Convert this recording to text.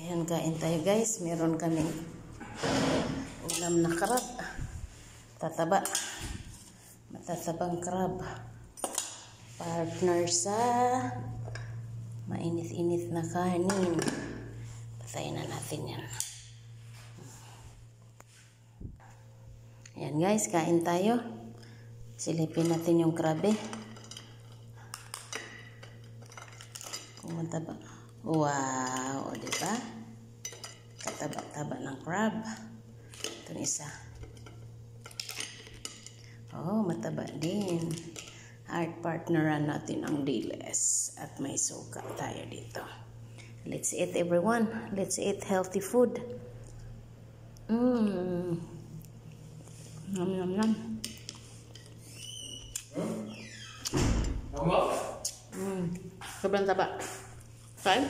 Ayan, kain tayo guys. Meron kaming ulam na crab. Tataba. Matatabang crab. Partner sa mainit-init na kanin. Patayin na natin yan. Ayan guys, kain tayo. Silipin natin yung crab eh. Kung mataba. Wow, diba? Kataba-taba ng crab. Itong isa. Oh, mataba din. Heart partneran natin ang diles. At may suka tayo dito. Let's eat everyone. Let's eat healthy food. Nom nom nom. Sobrang taba. Kain?